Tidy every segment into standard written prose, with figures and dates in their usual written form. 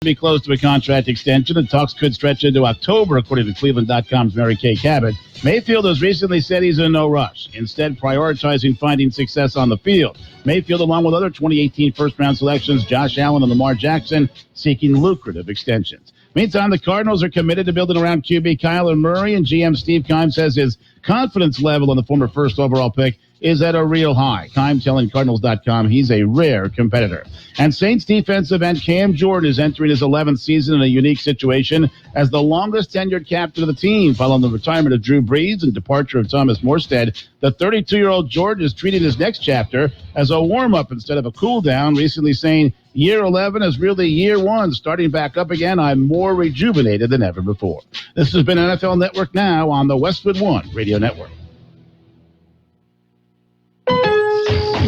Be close to a contract extension. The talks could stretch into October, according to Cleveland.com's Mary Kay Cabot. Mayfield has recently said he's in no rush, instead prioritizing finding success on the field. Mayfield, along with other 2018 first-round selections, Josh Allen and Lamar Jackson, seeking lucrative extensions. Meantime, the Cardinals are committed to building around QB Kyler Murray, and GM Steve Keim says his confidence level on the former first overall pick is at a real high. Keim telling Cardinals.com he's a rare competitor. And Saints defensive end Cam Jordan is entering his 11th season in a unique situation as the longest tenured captain of the team. Following the retirement of Drew Brees and departure of Thomas Morstead, the 32-year-old Jordan is treating his next chapter as a warm-up instead of a cool-down, recently saying, Year 11 is really year one. Starting back up again, I'm more rejuvenated than ever before. This has been NFL Network Now on the Westwood One Radio Network.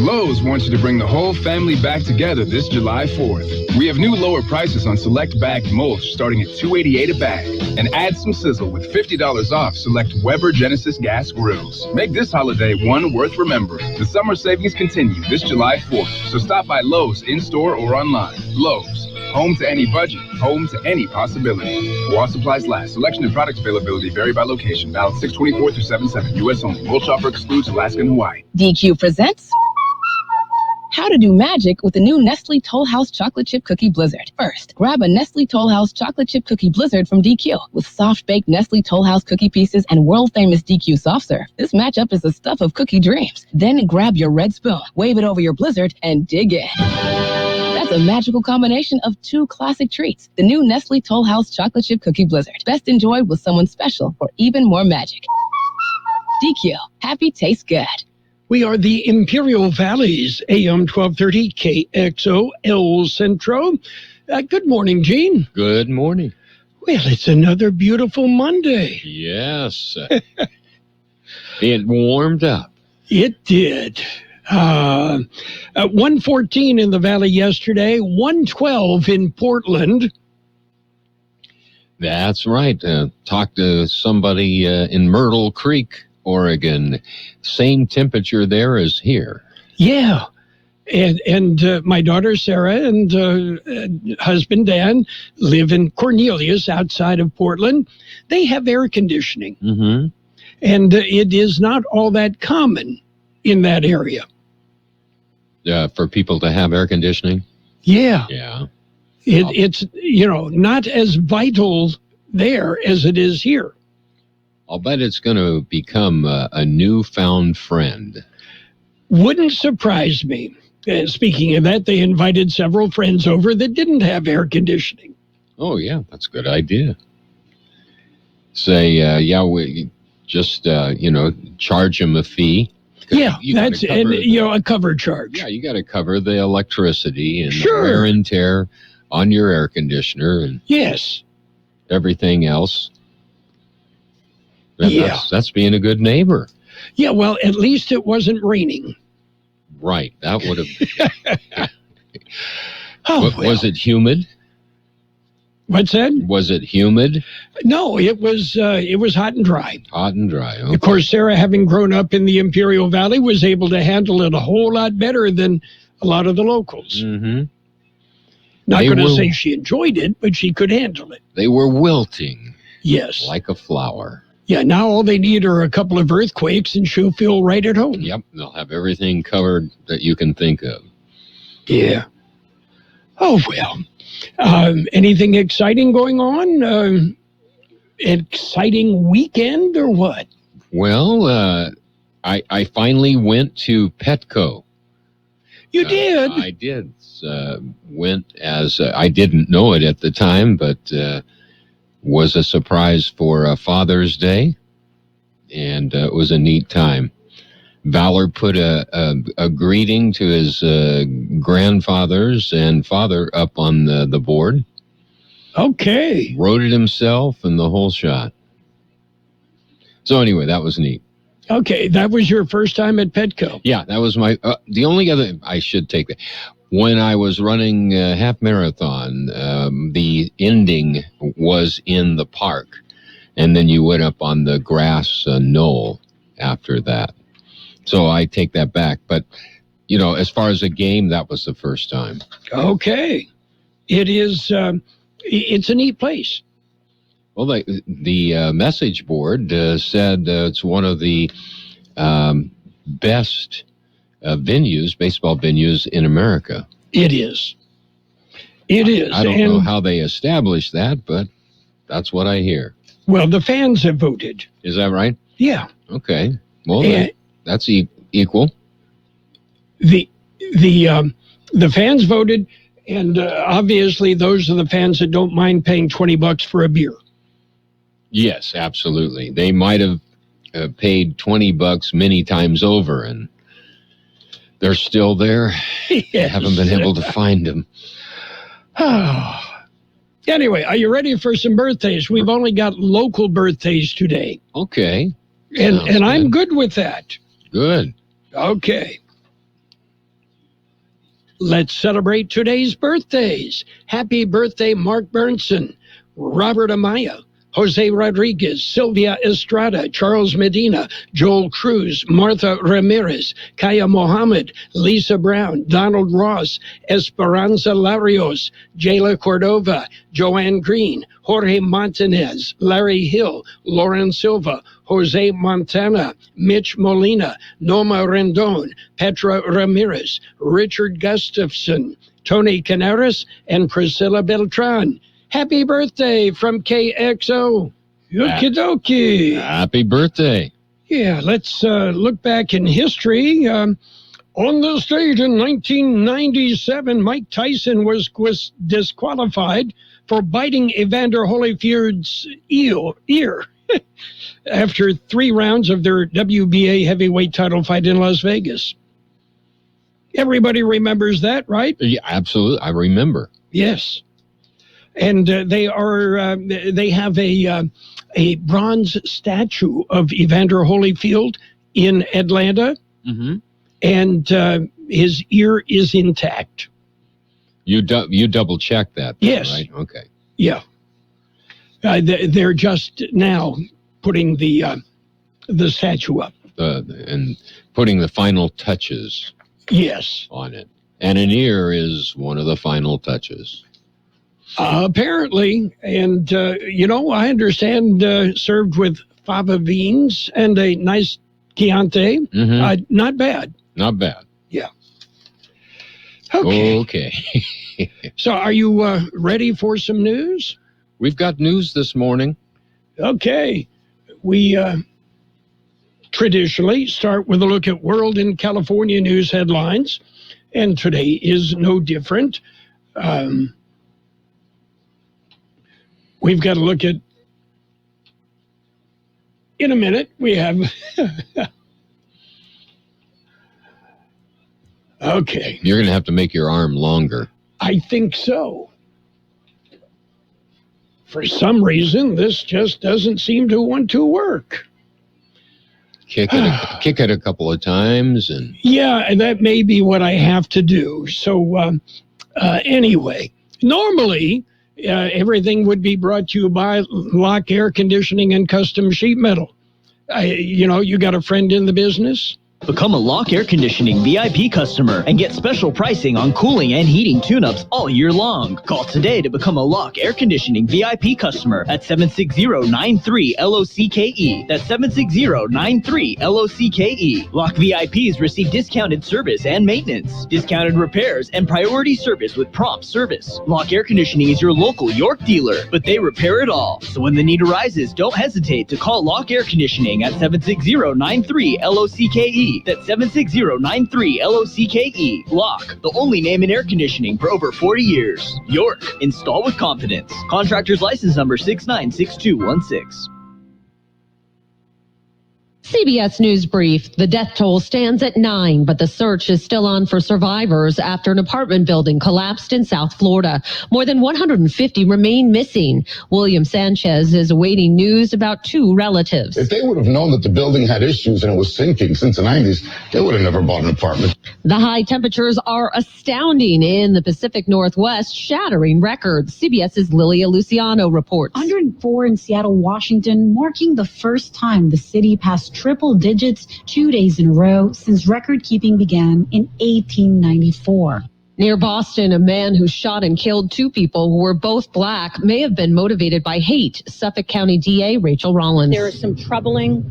Lowe's wants you to bring the whole family back together this July 4th. We have new lower prices on select bagged mulch starting at $2.88 a bag. And add some sizzle with $50 off select Weber Genesis gas grills. Make this holiday one worth remembering. The summer savings continue this July 4th, so stop by Lowe's in-store or online. Lowe's, home to any budget, home to any possibility. While supplies last, selection and product availability vary by location. Valid 6/24 through 7/7, U.S. only. Mulch offer excludes Alaska and Hawaii. DQ presents How to Do Magic with the new Nestle Toll House Chocolate Chip Cookie Blizzard. First, grab a Nestle Toll House Chocolate Chip Cookie Blizzard from DQ. With soft-baked Nestle Toll House cookie pieces and world-famous DQ soft serve, this matchup is the stuff of cookie dreams. Then grab your red spoon, wave it over your Blizzard, and dig in. That's a magical combination of two classic treats. The new Nestle Toll House Chocolate Chip Cookie Blizzard. Best enjoyed with someone special for even more magic. DQ. Happy tastes good. We are the Imperial Valley's AM 1230 KXO El Centro. Good morning, Gene. Good morning. Well, it's another beautiful Monday. Yes. It warmed up. It did. 114 in the Valley yesterday, 112 in Portland. That's right. Talked to somebody in Myrtle Creek, Oregon. Same temperature there as here. Yeah. And my daughter Sarah and husband Dan live in Cornelius outside of Portland. They have air conditioning. Mm-hmm. And it is not all that common in that area. For people to have air conditioning? Yeah. Yeah. It's, not as vital there as it is here. I'll bet it's going to become a newfound friend. Wouldn't surprise me. Speaking of that, they invited several friends over that didn't have air conditioning. Oh, yeah, that's a good idea. Say, we just, charge them a fee. Yeah, that's a cover charge. Yeah, you got to cover the electricity and sure. the wear and tear on your air conditioner and yes, everything else. And yeah, that's being a good neighbor. Yeah, well, at least it wasn't raining. Right, that would have. Well. Was it humid? What's that? Was it humid? No, it was hot and dry. Hot and dry. Okay. Of course, Sarah, having grown up in the Imperial Valley, was able to handle it a whole lot better than a lot of the locals. Mm-hmm. Not going to say she enjoyed it, but she could handle it. They were wilting. Yes. Like a flower. Yeah, now all they need are a couple of earthquakes and she'll feel right at home. Yep, they'll have everything covered that you can think of. Yeah. Oh, well. Anything exciting going on? Exciting weekend or what? Well, I finally went to Petco. You did? I did. Went as I didn't know it at the time, but was a surprise for Father's Day, and it was a neat time. Valor put a greeting to his grandfathers and father up on the board. Okay. Wrote it himself and the whole shot. So anyway, that was neat. Okay, that was your first time at Petco. Yeah, that was my the only other. I should take that. When I was running half marathon, the ending was in the park, and then you went up on the grass knoll after that. So I take that back. But, as far as a game, that was the first time. Okay. It is it's a neat place. Well, the message board said it's one of the best venues, baseball venues in America. It is. It is. I don't know how they established that, but that's what I hear. Well, the fans have voted. Is that right? Yeah. Okay. Well, that's equal. The fans voted, and obviously those are the fans that don't mind paying $20 for a beer. Yes, absolutely. They might have paid $20 many times over, and they're still there. Yes. Haven't been able to find them. Anyway, are you ready for some birthdays? We've only got local birthdays today. Okay. And I'm good with that. Good. Okay. Let's celebrate today's birthdays. Happy birthday, Mark Burnson, Robert Amaya, Jose Rodriguez, Sylvia Estrada, Charles Medina, Joel Cruz, Martha Ramirez, Kaya Mohammed, Lisa Brown, Donald Ross, Esperanza Larios, Jayla Cordova, Joanne Green, Jorge Montanez, Larry Hill, Lauren Silva, Jose Montana, Mitch Molina, Norma Rendon, Petra Ramirez, Richard Gustafson, Tony Canaris, and Priscilla Beltran. Happy birthday from KXO. Okie dokie. Happy birthday. Yeah, let's look back in history. On the stage in 1997, Mike Tyson was disqualified for biting Evander Holyfield's ear after 3 rounds of their WBA heavyweight title fight in Las Vegas. Everybody remembers that, right? Yeah, absolutely. I remember. Yes. And they have a bronze statue of Evander Holyfield in Atlanta, and his ear is intact. You double check that, yes, right? Okay. Yeah. They're just now putting the statue up and putting the final touches. Yes. On it, and an ear is one of the final touches. Apparently, and I understand served with fava beans and a nice Chianti. Not bad. Not bad. Yeah. Okay. So are you ready for some news? We've got news this morning. Okay. We traditionally start with a look at world and California news headlines, and today is no different. We've got to look at, in a minute, we have, okay. You're going to have to make your arm longer. I think so. For some reason, this just doesn't seem to want to work. Kick it a couple of times. And yeah, and that may be what I have to do. So anyway, normally, everything would be brought to you by Lock Air Conditioning and Custom Sheet Metal. You got a friend in the business? Become a Lock Air Conditioning VIP customer and get special pricing on cooling and heating tune-ups all year long. Call today to become a Lock Air Conditioning VIP customer at 760-93-LOCKE. That's 760-93-LOCKE. Lock VIPs receive discounted service and maintenance, discounted repairs, and priority service with prompt service. Lock Air Conditioning is your local York dealer, but they repair it all. So when the need arises, don't hesitate to call Lock Air Conditioning at 760-93-LOCKE. That's 760-93-LOCKE. Lock, the only name in air conditioning for over 40 years. York, install with confidence. Contractor's license number 696216. CBS News Brief. The death toll stands at 9, but the search is still on for survivors after an apartment building collapsed in South Florida. More than 150 remain missing. William Sanchez is awaiting news about 2 relatives. If they would have known that the building had issues and it was sinking since the 90s, they would have never bought an apartment. The high temperatures are astounding in the Pacific Northwest, shattering records. CBS's Lilia Luciano reports. 104 in Seattle, Washington, marking the first time the city passed triple digits 2 days in a row since record keeping began in 1894. Near Boston, a man who shot and killed two people who were both black may have been motivated by hate. Suffolk County DA Rachel Rollins. There is some troubling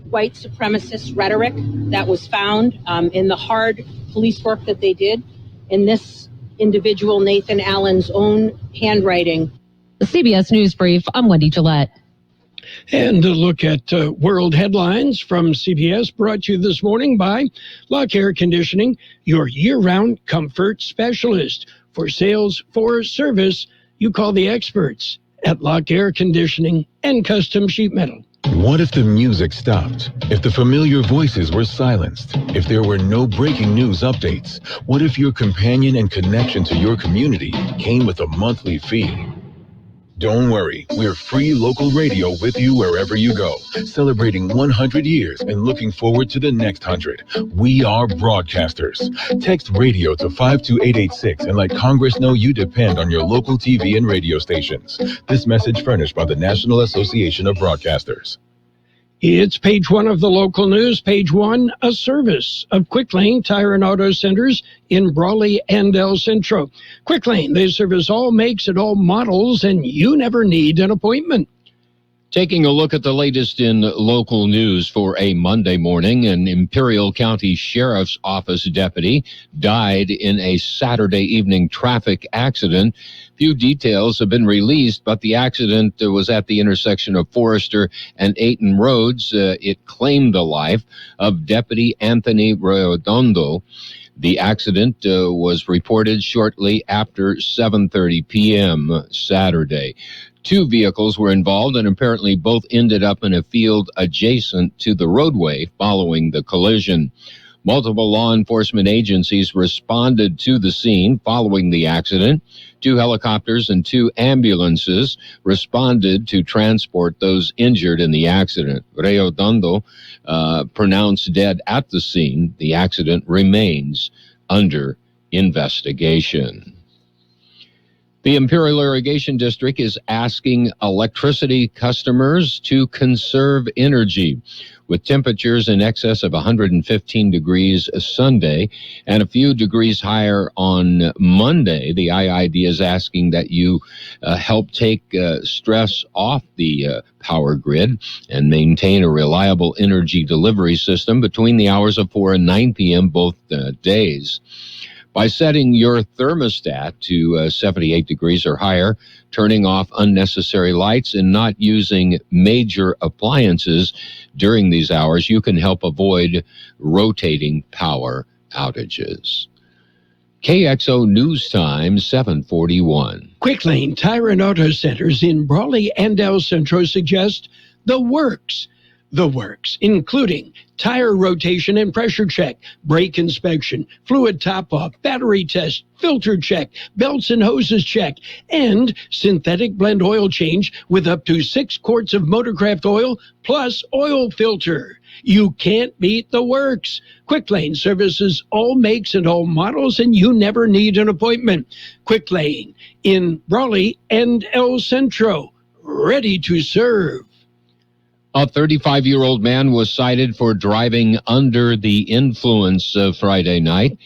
white supremacist rhetoric that was found in the hard police work that they did in this individual, Nathan Allen's own handwriting. The CBS News Brief, I'm Wendy Gillette. And a look at world headlines from CBS, brought to you this morning by Lock Air Conditioning, your year-round comfort specialist. For sales, for service, you call the experts at Lock Air Conditioning and Custom Sheet Metal. What if the music stopped? If the familiar voices were silenced? If there were no breaking news updates? What if your companion and connection to your community came with a monthly fee? Don't worry, we're free local radio with you wherever you go, celebrating 100 years and looking forward to the next 100. We are broadcasters. Text radio to 52886 and let Congress know you depend on your local TV and radio stations. This message furnished by the National Association of Broadcasters. It's page one of the local news. Page one, a service of Quick Lane Tire and Auto Centers in Brawley and El Centro. Quick Lane, they service all makes and all models, and you never need an appointment. Taking a look at the latest in local news for a Monday morning, an Imperial County Sheriff's Office deputy died in a Saturday evening traffic accident. Few details have been released, but the accident was at the intersection of Forester and Ayton Roads. It claimed the life of Deputy Anthony Redondo. The accident was reported shortly after 7:30 p.m. Saturday. Two vehicles were involved, and apparently both ended up in a field adjacent to the roadway following the collision. Multiple law enforcement agencies responded to the scene following the accident. 2 helicopters and 2 ambulances responded to transport those injured in the accident. Redondo pronounced dead at the scene. The accident remains under investigation. The Imperial Irrigation District is asking electricity customers to conserve energy. With temperatures in excess of 115 degrees Sunday and a few degrees higher on Monday, the IID is asking that you help take stress off the power grid and maintain a reliable energy delivery system between the hours of 4 and 9 p.m. both days. By setting your thermostat to 78 degrees or higher, turning off unnecessary lights, and not using major appliances during these hours, you can help avoid rotating power outages. KXO News Time, 7:41. Quick Lane Tire and Auto Centers in Brawley and El Centro suggest the works. The works, including tire rotation and pressure check, brake inspection, fluid top-off, battery test, filter check, belts and hoses check, and synthetic blend oil change with up to 6 quarts of Motorcraft oil plus oil filter. You can't beat the works. Quick Lane services all makes and all models, and you never need an appointment. Quick Lane in Brawley and El Centro, ready to serve. A 35-year-old man was cited for driving under the influence Friday night.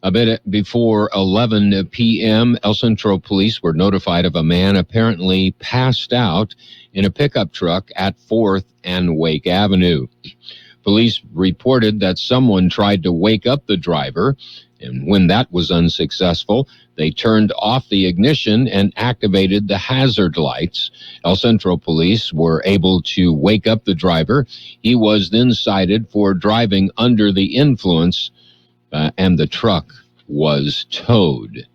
A bit before 11 p.m., El Centro police were notified of a man apparently passed out in a pickup truck at 4th and Wake Avenue. Police reported that someone tried to wake up the driver, and when that was unsuccessful, they turned off the ignition and activated the hazard lights. El Centro police were able to wake up the driver. He was then cited for driving under the influence, and the truck was towed.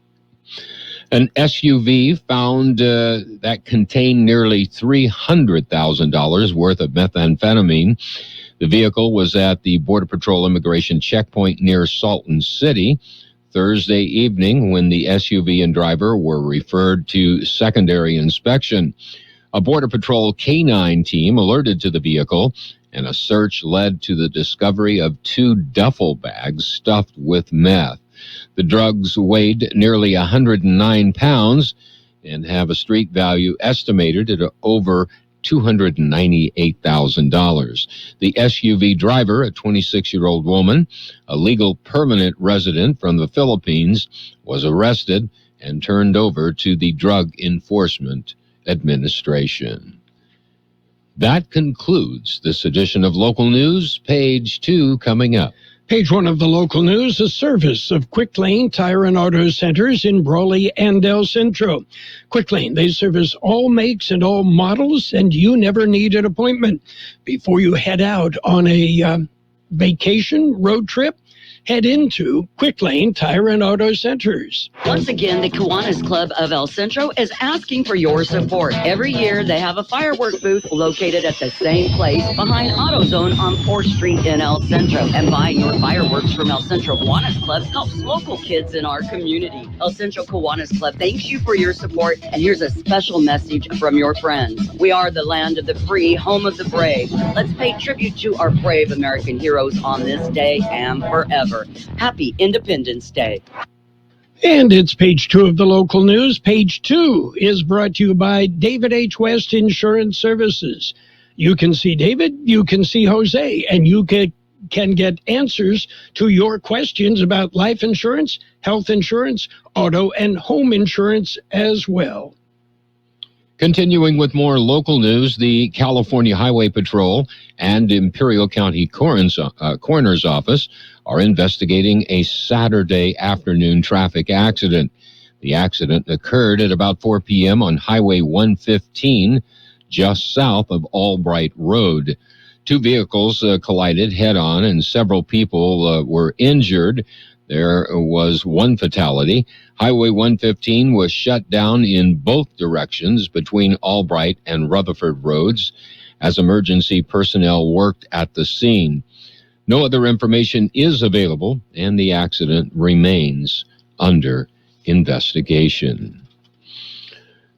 An SUV found that contained nearly $300,000 worth of methamphetamine. The vehicle was at the Border Patrol immigration checkpoint near Salton City Thursday evening when the SUV and driver were referred to secondary inspection. A Border Patrol K-9 team alerted to the vehicle, and a search led to the discovery of 2 duffel bags stuffed with meth. The drugs weighed nearly 109 pounds and have a street value estimated at over $298,000. The SUV driver, a 26-year-old woman, a legal permanent resident from the Philippines, was arrested and turned over to the Drug Enforcement Administration. That concludes this edition of Local News. Page 2 coming up. Page 1 of the local news, a service of Quick Lane Tire and Auto Centers in Brawley and El Centro. Quick Lane, they service all makes and all models, and you never need an appointment. Before you head out on a vacation, road trip, head into Quick Lane Tire and Auto Centers. Once again, the Kiwanis Club of El Centro is asking for your support. Every year, they have a firework booth located at the same place behind AutoZone on 4th Street in El Centro. And buying your fireworks from El Centro Kiwanis Club helps local kids in our community. El Centro Kiwanis Club thanks you for your support, and here's a special message from your friends. We are the land of the free, home of the brave. Let's pay tribute to our brave American heroes on this day and forever. Happy Independence Day. And it's page 2 of the local news. Page 2 is brought to you by David H. West Insurance Services. You can see David, you can see Jose, and you can get answers to your questions about life insurance, health insurance, auto, and home insurance as well. Continuing with more local news, the California Highway Patrol and Imperial County Coroner's Office are investigating a Saturday afternoon traffic accident. The accident occurred at about 4 p.m. on Highway 115, just south of Albright Road. Two vehicles collided head-on, and several people were injured. There was one fatality. Highway 115 was shut down in both directions between Albright and Rutherford Roads as emergency personnel worked at the scene. No other information is available, and the accident remains under investigation.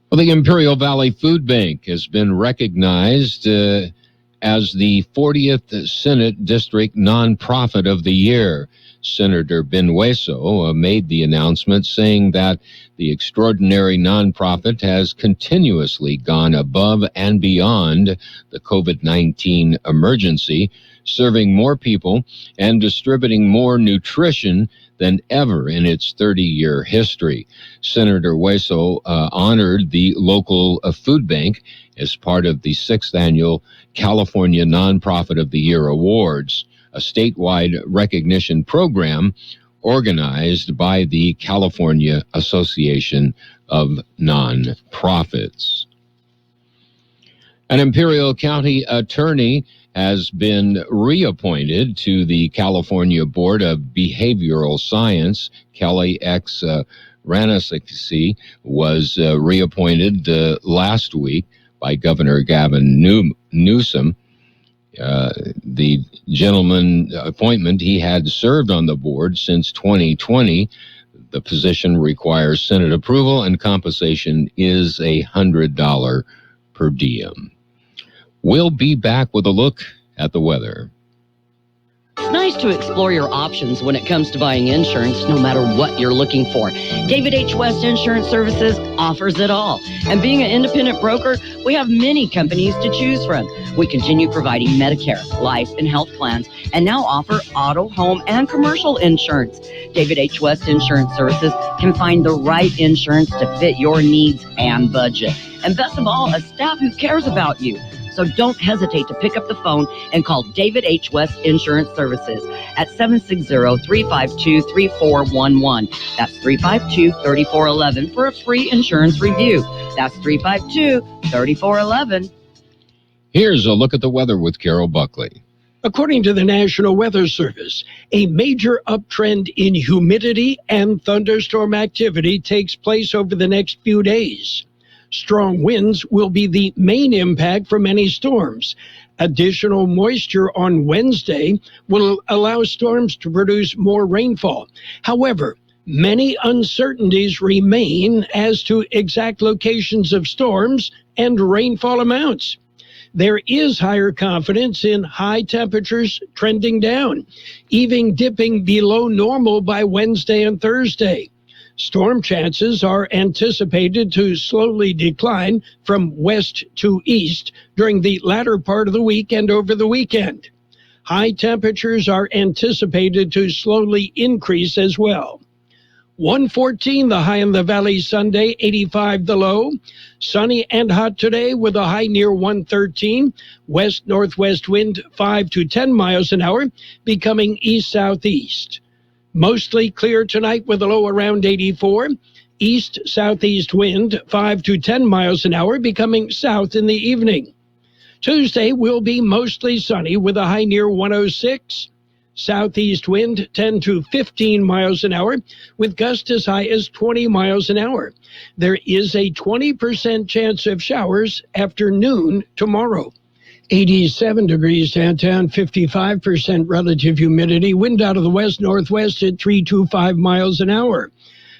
Well, the Imperial Valley Food Bank has been recognized as the 40th Senate District Nonprofit of the Year. Senator Benueso made the announcement, saying that the extraordinary nonprofit has continuously gone above and beyond the COVID-19 emergency, serving more people and distributing more nutrition than ever in its 30-year history. Senator Hueso honored the local food bank as part of the 6th annual California Nonprofit of the Year Awards, a statewide recognition program organized by the California Association of Nonprofits. An Imperial County attorney has been reappointed to the California Board of Behavioral Science. Kelly X. Ranasiksi was reappointed last week by Governor Gavin Newsom. The gentleman appointment, he had served on the board since 2020. The position requires Senate approval, and compensation is $100 per diem. We'll be back with a look at the weather. It's nice to explore your options when it comes to buying insurance, no matter what you're looking for. David H. West Insurance Services offers it all. And being an independent broker, we have many companies to choose from. We continue providing Medicare, life, and health plans, and now offer auto, home, and commercial insurance. David H. West Insurance Services can find the right insurance to fit your needs and budget. And best of all, a staff who cares about you. So don't hesitate to pick up the phone and call David H. West Insurance Services at 760-352-3411. That's 352-3411 for a free insurance review. That's 352-3411. Here's a look at the weather with Carroll Buckley. According to the National Weather Service, a major uptrend in humidity and thunderstorm activity takes place over the next few days. Strong winds will be the main impact for many storms. Additional moisture on Wednesday will allow storms to produce more rainfall. However, many uncertainties remain as to exact locations of storms and rainfall amounts. There is higher confidence in high temperatures trending down, even dipping below normal by Wednesday and Thursday. Storm chances are anticipated to slowly decline from west to east during the latter part of the week and over the weekend. High temperatures are anticipated to slowly increase as well. 114 the high in the valley Sunday, 85 the low. Sunny and hot today with a high near 113. West-northwest wind 5 to 10 miles an hour, becoming east-southeast. Mostly clear tonight with a low around 84. East-southeast wind 5 to 10 miles an hour, becoming south in the evening. Tuesday will be mostly sunny with a high near 106. Southeast wind 10 to 15 miles an hour with gusts as high as 20 miles an hour. There is a 20% chance of showers after noon tomorrow. 87 degrees downtown, 55% relative humidity. Wind out of the west-northwest at 3 to 5 miles an hour.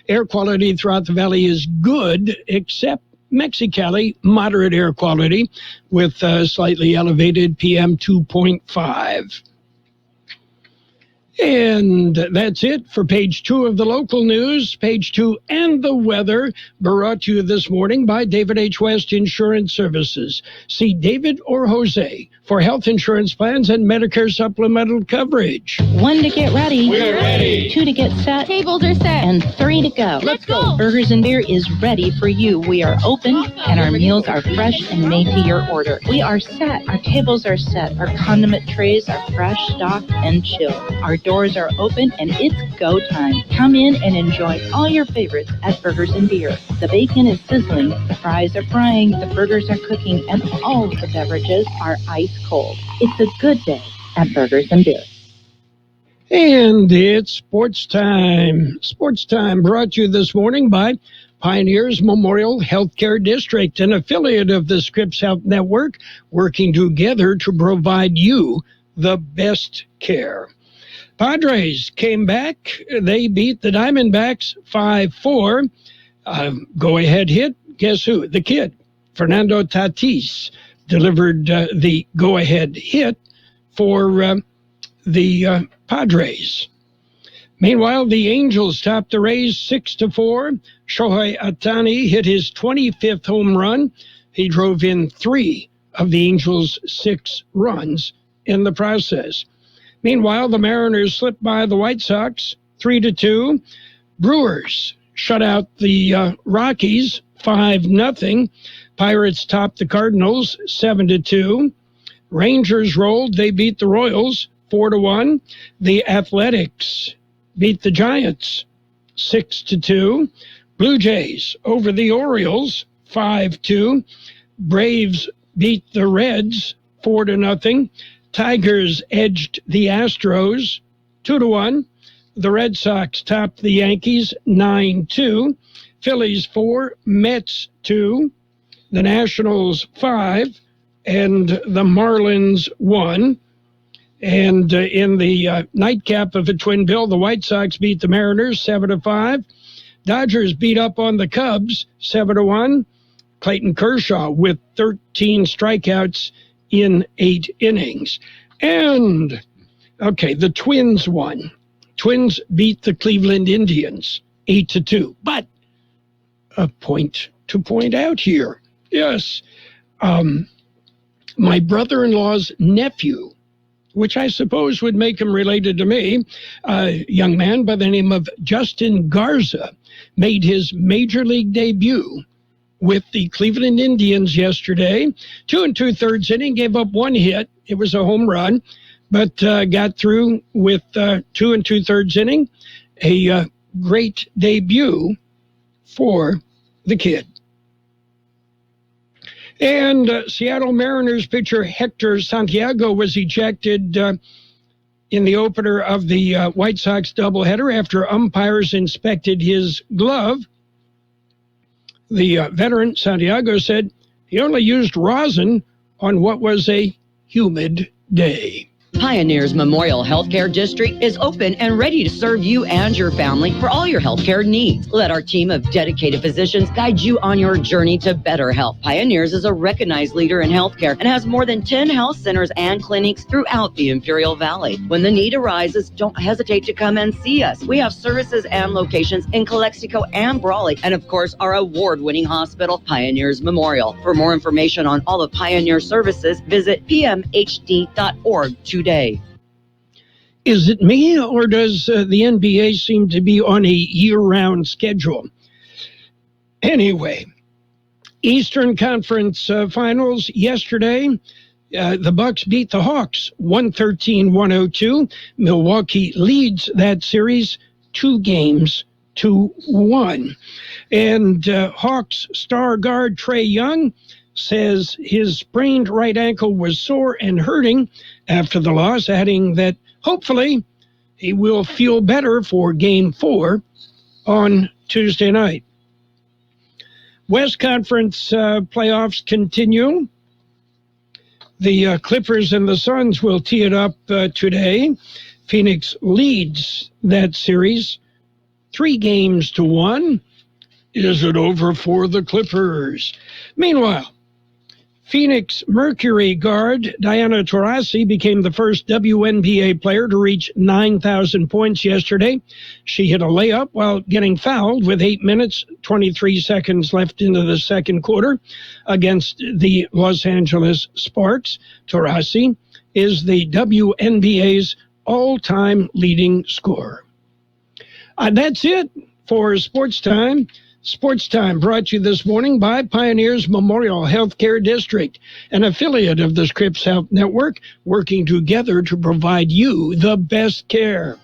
Air quality throughout the valley is good, except Mexicali, moderate air quality with slightly elevated PM 2.5. And that's it for page 2 of the local news. Page 2 and the weather brought to you this morning by David H. West Insurance Services. See David or Jose for health insurance plans and Medicare supplemental coverage. 1 to get ready. We're ready. 2 to get set. Tables are set. And 3 to go. Let's go. Burgers and Beer is ready for you. We are open and our meals are fresh and made to your order. We are set. Our tables are set. Our condiment trays are fresh, stocked, and chilled. Our doors are open and it's go time. Come in and enjoy all your favorites at Burgers and Beer. The bacon is sizzling, the fries are frying, the burgers are cooking, and all the beverages are ice cold. It's a good day at Burgers and Beer. And it's sports time. Sports time brought to you this morning by Pioneers Memorial Healthcare District, an affiliate of the Scripps Health Network, working together to provide you the best care. Padres came back. They beat the Diamondbacks 5-4. Go-ahead hit. Guess who? The kid, Fernando Tatis, delivered the go-ahead hit for the Padres. Meanwhile, the Angels topped the Rays 6-4. Shohei Ohtani hit his 25th home run. He drove in 3 of the Angels' 6 runs in the process. Meanwhile, the Mariners slipped by the White Sox 3-2. Brewers shut out the Rockies 5-0. Pirates topped the Cardinals 7-2. Rangers rolled. They beat the Royals 4-1. The Athletics beat the Giants 6-2. Blue Jays over the Orioles 5-2. Braves beat the Reds 4-0. Tigers edged the Astros 2-1. The Red Sox topped the Yankees 9-2. Phillies 4, Mets 2. The Nationals 5, and the Marlins 1. And in the nightcap of a twin bill, the White Sox beat the Mariners 7-5. Dodgers beat up on the Cubs 7-1. Clayton Kershaw with 13 strikeouts in 8 innings. And, okay, the Twins won. Twins beat the Cleveland Indians 8-2. But a point to point out here. Yes, my brother-in-law's nephew, which I suppose would make him related to me, a young man by the name of Justin Garza, made his major league debut with the Cleveland Indians yesterday. 2 2/3 inning, gave up 1 hit. It was a home run, but got through with 2 2/3 inning. A great debut for the kid. And Seattle Mariners pitcher Hector Santiago was ejected in the opener of the White Sox doubleheader after umpires inspected his glove. The veteran, Santiago, said he only used rosin on what was a humid day. Pioneers Memorial Healthcare District is open and ready to serve you and your family for all your healthcare needs. Let our team of dedicated physicians guide you on your journey to better health. Pioneers is a recognized leader in healthcare and has more than 10 health centers and clinics throughout the Imperial Valley. When the need arises, don't hesitate to come and see us. We have services and locations in Calexico and Brawley, and of course, our award-winning hospital, Pioneers Memorial. For more information on all of Pioneer services, visit pmhd.org today. Is it me, or does the NBA seem to be on a year-round schedule? Anyway, Eastern Conference Finals yesterday. The Bucks beat the Hawks 113-102. Milwaukee leads that series 2-1. And Hawks star guard Trae Young says his sprained right ankle was sore and hurting after the loss, adding that hopefully he will feel better for Game 4 on Tuesday night. West Conference playoffs continue. The Clippers and the Suns will tee it up today. Phoenix leads that series 3-1. Is it over for the Clippers? Meanwhile, Phoenix Mercury guard Diana Taurasi became the first WNBA player to reach 9,000 points yesterday. She hit a layup while getting fouled with 8 minutes, 23 seconds left into the second quarter against the Los Angeles Sparks. Taurasi is the WNBA's all-time leading scorer. That's it for Sports Time. Sports Time brought to you this morning by Pioneers Memorial Healthcare District, an affiliate of the Scripps Health Network, working together to provide you the best care.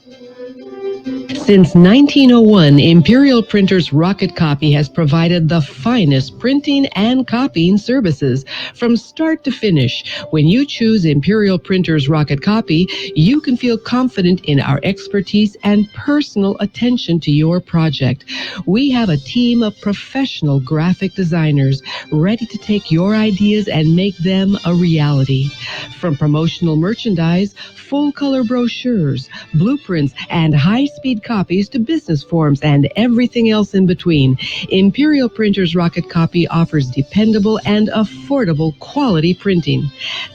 Since 1901, Imperial Printers Rocket Copy has provided the finest printing and copying services from start to finish. When you choose Imperial Printers Rocket Copy, you can feel confident in our expertise and personal attention to your project. We have a team of professional graphic designers ready to take your ideas and make them a reality. From promotional merchandise, full-color brochures, blueprints, and high-speed copies to business forms and everything else in between, Imperial Printers Rocket Copy offers dependable and affordable quality printing.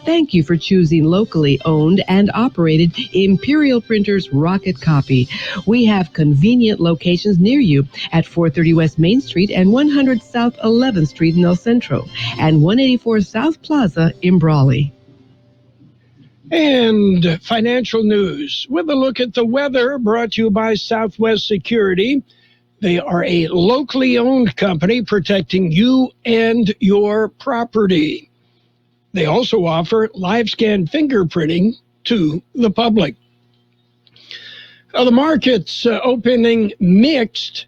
Thank you for choosing locally owned and operated Imperial Printers Rocket Copy. We have convenient locations near you at 430 West Main Street and 100 South 11th Street in El Centro and 184 South Plaza in Brawley. And financial news with a look at the weather, brought to you by Southwest Security. They are a locally owned company protecting you and your property. They also offer live scan fingerprinting to the public. The market's opening mixed.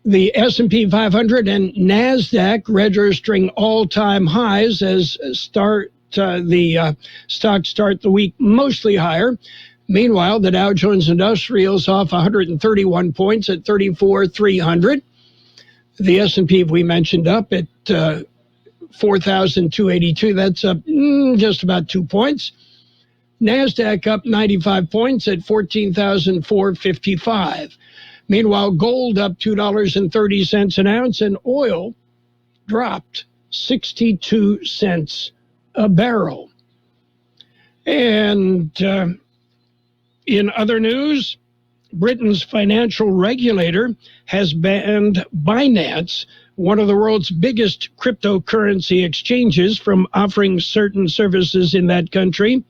The S&P 500 and NASDAQ registering all-time highs as the stocks start the week mostly higher. Meanwhile, the Dow Jones Industrial's off 131 points at 34,300. The S&P we mentioned up at 4,282. That's up just about 2 points. NASDAQ up 95 points at 14,455. Meanwhile, gold up $2.30 an ounce, and oil dropped 62 cents a barrel. And in other news, Britain's financial regulator has banned Binance, one of the world's biggest cryptocurrency exchanges, from offering certain services in that country.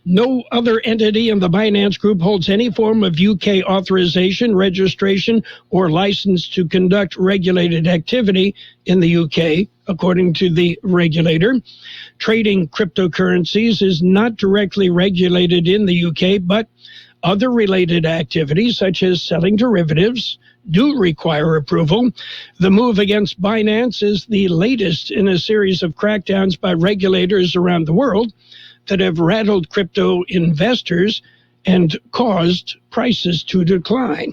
No other entity in the Binance Group holds any form of UK authorization, registration, or license to conduct regulated activity in the UK, according to the regulator. Trading cryptocurrencies is not directly regulated in the UK, but other related activities, such as selling derivatives, do require approval. The move against Binance is the latest in a series of crackdowns by regulators around the world that have rattled crypto investors and caused prices to decline.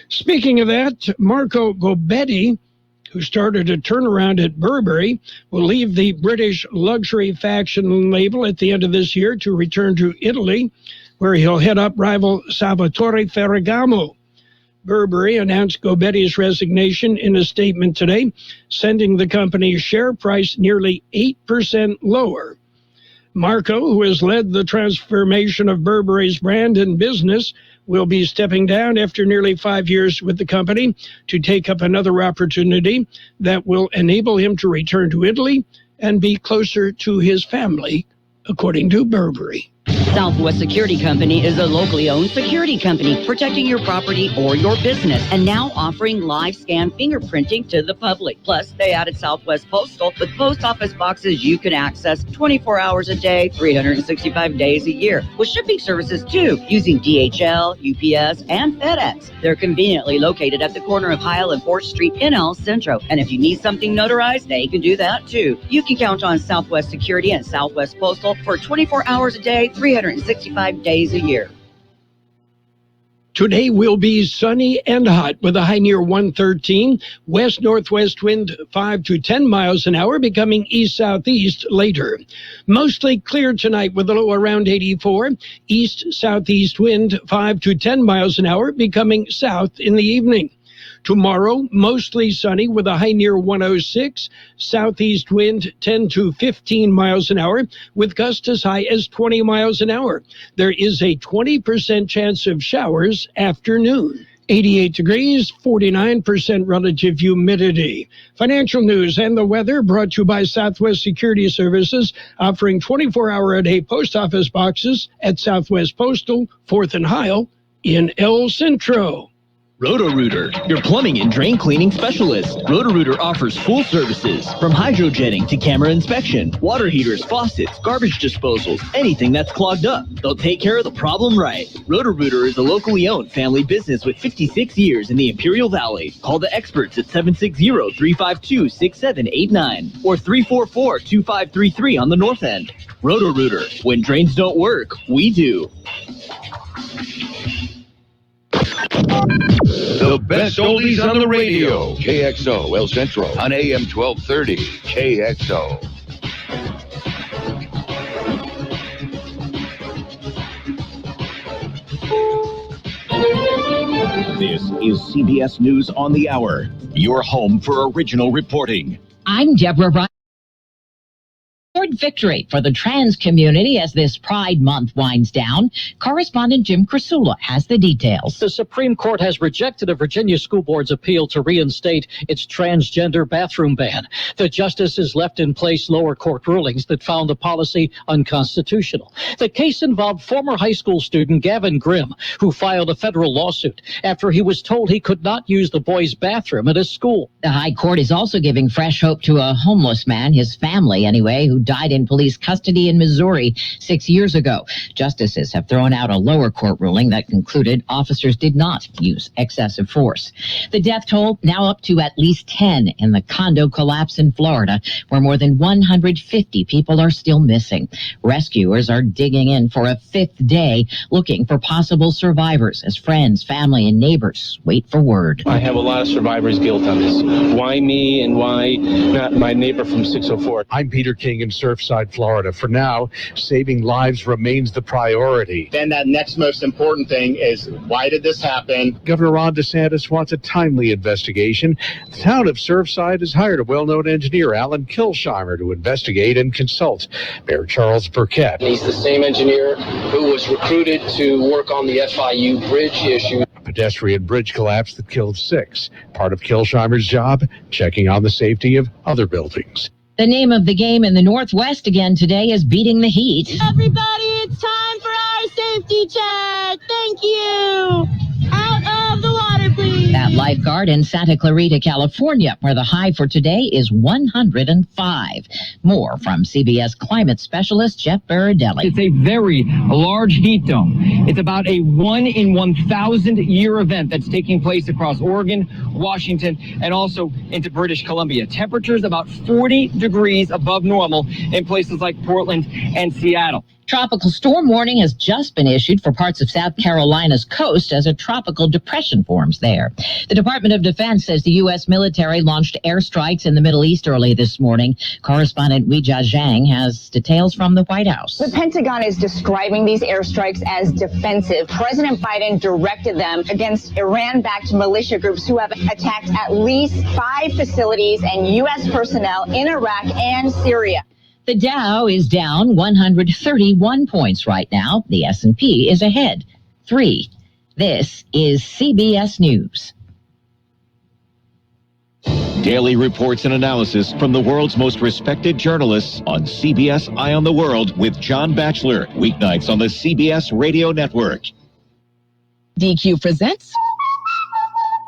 Speaking of that, Marco Gobbetti who started a turnaround at Burberry, will leave the British luxury fashion label at the end of this year to return to Italy, where he'll head up rival Salvatore Ferragamo. Burberry announced Gobetti's resignation in a statement today, sending the company's share price nearly 8% lower. Marco, who has led the transformation of Burberry's brand and business, will be stepping down after nearly 5 years with the company to take up another opportunity that will enable him to return to Italy and be closer to his family, according to Burberry. Southwest Security Company is a locally owned security company protecting your property or your business, and now offering live scan fingerprinting to the public. Plus, they added Southwest Postal with post office boxes you can access 24 hours a day, 365 days a year, with shipping services too, using DHL, UPS, and FedEx. They're conveniently located at the corner of Heil and 4th Street in El Centro, and if you need something notarized, they can do that too. You can count on Southwest Security and Southwest Postal for 24 hours a day, 365 days a year. Today will be sunny and hot with a high near 113, west-northwest wind 5 to 10 miles an hour, becoming east-southeast later. Mostly clear tonight with a low around 84, east-southeast wind 5 to 10 miles an hour, becoming south in the evening. Tomorrow, mostly sunny with a high near 106, southeast wind 10 to 15 miles an hour, with gusts as high as 20 miles an hour. There is a 20% chance of showers after noon. 88 degrees, 49% relative humidity. Financial news and the weather brought to you by Southwest Security Services, offering 24-hour-a-day post office boxes at Southwest Postal, 4th and Heil in El Centro. Roto-Rooter, your plumbing and drain cleaning specialist. Roto-Rooter offers full services, from hydrojetting to camera inspection, water heaters, faucets, garbage disposals, anything that's clogged up. They'll take care of the problem right. Roto-Rooter is a locally owned family business with 56 years in the Imperial Valley. Call the experts at 760-352-6789 or 344-2533 on the north end. Roto-Rooter, when drains don't work, we do. The best oldies on the radio. KXO El Centro on AM 1230. KXO. This is CBS News on the Hour, your home for original reporting. I'm Deborah Ryan. Victory for the trans community as this Pride Month winds down. Correspondent Jim Krasula has the details. The Supreme Court has rejected a Virginia school board's appeal to reinstate its transgender bathroom ban. The justices left in place lower court rulings that found the policy unconstitutional. The case involved former high school student Gavin Grimm, who filed a federal lawsuit after he was told he could not use the boys' bathroom at his school. The High Court is also giving fresh hope to a homeless man, his family anyway, who died in police custody in Missouri 6 years ago. Justices have thrown out a lower court ruling that concluded officers did not use excessive force. The death toll now up to at least 10 in the condo collapse in Florida, where more than 150 people are still missing. Rescuers are digging in for a fifth day, looking for possible survivors as friends, family, and neighbors wait for word. I have a lot of survivor's guilt on this. Why me and why not my neighbor from 604? I'm Peter King in Surfside, Florida. For now, saving lives remains the priority. Then that next most important thing is, why did this happen? Governor Ron DeSantis wants a timely investigation. The town of Surfside has hired a well-known engineer, Alan Kilsheimer, to investigate and consult. Mayor Charles Burkett. He's the same engineer who was recruited to work on the FIU bridge issue. A pedestrian bridge collapse that killed 6. Part of Kilsheimer's job, checking on the safety of other buildings. The name of the game in the Northwest again today is beating the heat. Everybody, it's time for our safety check. Thank you. Out of the water, please. That lifeguard in Santa Clarita, California, where the high for today is 105. More from CBS climate specialist Jeff Baradelli. It's a very large heat dome. It's about a 1 in 1,000 year event that's taking place across Oregon, Washington, and also into British Columbia. Temperatures about 40 degrees above normal in places like Portland and Seattle. Tropical storm warning has just been issued for parts of South Carolina's coast as a tropical depression forms there. The Department of Defense says the U.S. military launched airstrikes in the Middle East early this morning. Correspondent Weijia Zhang has details from the White House. The Pentagon is describing these airstrikes as defensive. President Biden directed them against Iran-backed militia groups who have attacked at least 5 facilities and U.S. personnel in Iraq and Syria. The Dow is down 131 points right now. The S&P is ahead 3. This is CBS News. Daily reports and analysis from the world's most respected journalists on CBS Eye on the World with John Batchelor. Weeknights on the CBS Radio Network. DQ presents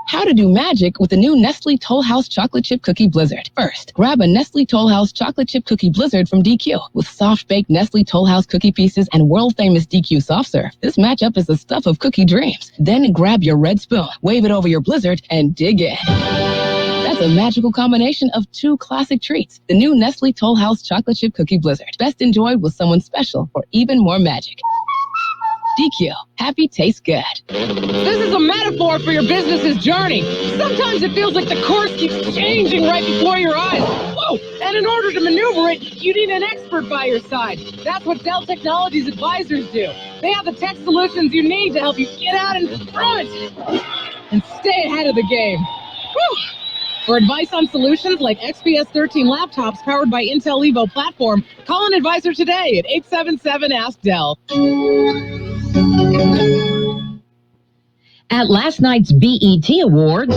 How to Do Magic with the new Nestle Toll House Chocolate Chip Cookie Blizzard. First, grab a Nestle Toll House Chocolate Chip Cookie Blizzard from DQ with soft-baked Nestle Toll House cookie pieces and world-famous DQ soft serve. This matchup is the stuff of cookie dreams. Then grab your red spoon, wave it over your Blizzard, and dig in. That's a magical combination of 2 classic treats. The new Nestle Toll House Chocolate Chip Cookie Blizzard. Best enjoyed with someone special for even more magic. DQ. Happy tastes good. This is a metaphor for your business's journey. Sometimes it feels like the course keeps changing right before your eyes. Whoa! And in order to maneuver it, you need an expert by your side. That's what Dell Technologies advisors do. They have the tech solutions you need to help you get out in front and stay ahead of the game. Whew. For advice on solutions like XPS 13 laptops powered by Intel Evo platform, call an advisor today at 877-ASK-DELL. At last night's BET Awards,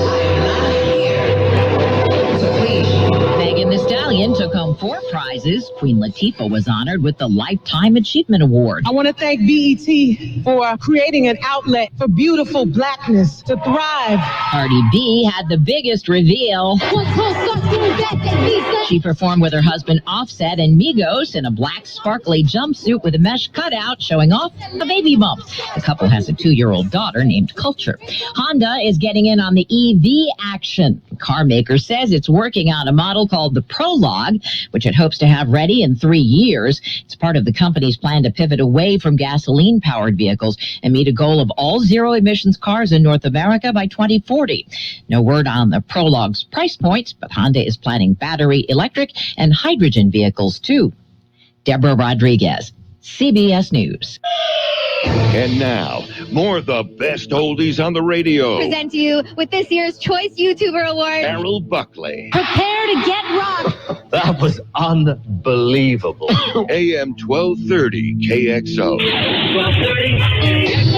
Megan Thee Stallion took home 4 prizes. Queen Latifah was honored with the Lifetime Achievement Award. I want to thank BET for creating an outlet for beautiful blackness to thrive. Cardi B had the biggest reveal. She performed with her husband Offset and Migos in a black sparkly jumpsuit with a mesh cutout showing off a baby bump. The couple has a 2-year-old daughter named Culture. Honda is getting in on the EV action. The car maker says it's working on a model called the Prologue, which it hopes to have ready in 3 years. It's part of the company's plan to pivot away from gasoline-powered vehicles and meet a goal of all zero-emissions cars in North America by 2040. No word on the Prologue's price points, but Honda is planning battery, electric, and hydrogen vehicles, too. Deborah Rodriguez, CBS News. And now, more of the best oldies on the radio. Present to you with this year's Choice YouTuber Award, Carroll Buckley. Prepare to get rocked. That was unbelievable. AM 1230 KXO. 1230.